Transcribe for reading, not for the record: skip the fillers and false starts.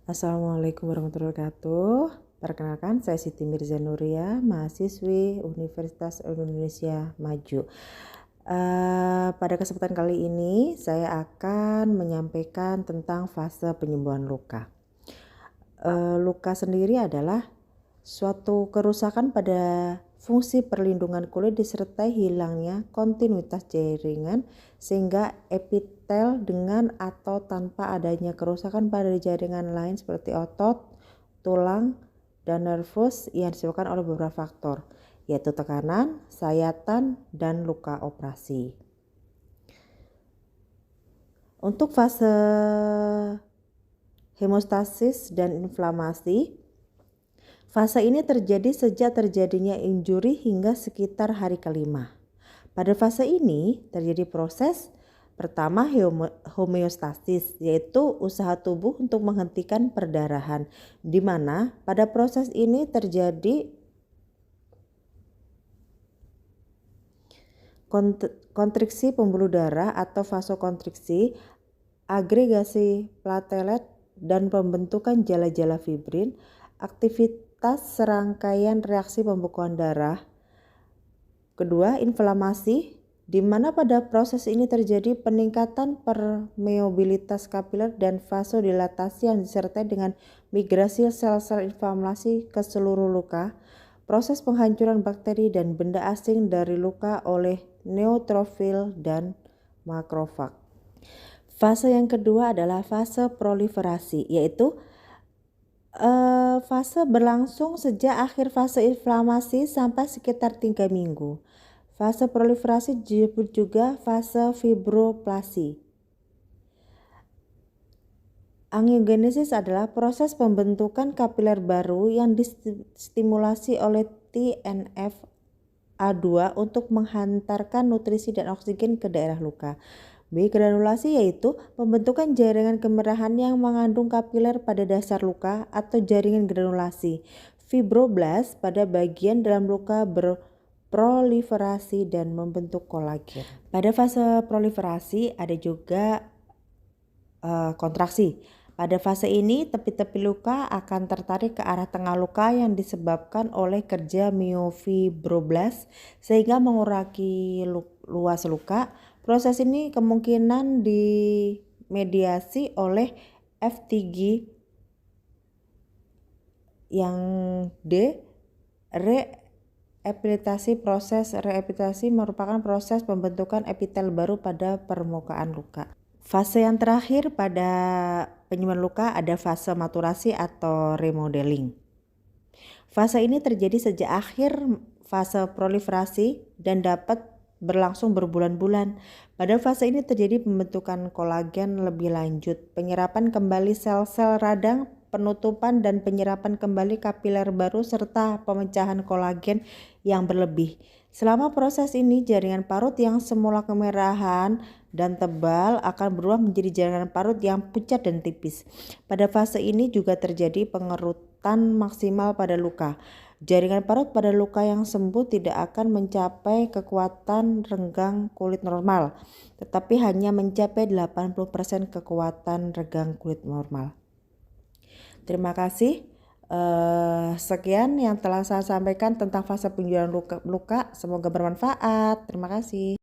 Assalamualaikum warahmatullahi wabarakatuh. Perkenalkan, saya Siti Mirza Nuria, mahasiswi Universitas Indonesia Maju. Pada kesempatan kali ini, saya akan menyampaikan tentang fase penyembuhan luka. Luka sendiri adalah suatu kerusakan pada fungsi perlindungan kulit disertai hilangnya kontinuitas jaringan sehingga epitel dengan atau tanpa adanya kerusakan pada jaringan lain seperti otot, tulang, dan nervus yang disebabkan oleh beberapa faktor, yaitu tekanan, sayatan, dan luka operasi. Untuk fase hemostasis dan inflamasi, fase ini terjadi sejak terjadinya injuri hingga sekitar hari kelima. Pada fase ini terjadi proses pertama homeostasis, yaitu usaha tubuh untuk menghentikan perdarahan, di mana pada proses ini terjadi kontriksi pembuluh darah atau vasokonstriksi, agregasi platelet, dan pembentukan jala-jala fibrin, aktivitas serangkaian reaksi pembekuan darah. Kedua, inflamasi, di mana pada proses ini terjadi peningkatan permeabilitas kapiler dan vasodilatasi yang disertai dengan migrasi sel-sel inflamasi ke seluruh luka, proses penghancuran bakteri dan benda asing dari luka oleh neutrofil dan makrofag. Fase yang kedua adalah fase proliferasi, yaitu fase berlangsung sejak akhir fase inflamasi sampai sekitar 3 minggu. Fase proliferasi disebut juga fase fibroplasi. Angiogenesis adalah proses pembentukan kapiler baru yang distimulasi oleh TNF-A2 untuk menghantarkan nutrisi dan oksigen ke daerah luka. B. Granulasi, yaitu pembentukan jaringan kemerahan yang mengandung kapiler pada dasar luka atau jaringan granulasi. Fibroblast pada bagian dalam luka berproliferasi dan membentuk kolagen. Pada fase proliferasi ada juga kontraksi. Pada fase ini tepi-tepi luka akan tertarik ke arah tengah luka yang disebabkan oleh kerja myofibroblast sehingga mengurangi luas luka. Proses ini kemungkinan dimediasi oleh F3G yang D. Reepitasi. Proses reepitasi merupakan proses pembentukan epitel baru pada permukaan luka. Fase yang terakhir pada penyembuhan luka ada fase maturasi atau remodeling. Fase ini terjadi sejak akhir fase proliferasi dan dapat berlangsung berbulan-bulan. Pada fase ini terjadi pembentukan kolagen lebih lanjut, penyerapan kembali sel-sel radang, penutupan dan penyerapan kembali kapiler baru serta pemecahan kolagen yang berlebih. Selama proses ini, jaringan parut yang semula kemerahan dan tebal akan berubah menjadi jaringan parut yang pucat dan tipis. Pada fase ini juga terjadi pengerutan maksimal pada luka. Jaringan parut pada luka yang sembuh tidak akan mencapai kekuatan renggang kulit normal, tetapi hanya mencapai 80% kekuatan renggang kulit normal. Terima kasih. Sekian yang telah saya sampaikan tentang fase penyembuhan luka. Semoga bermanfaat. Terima kasih.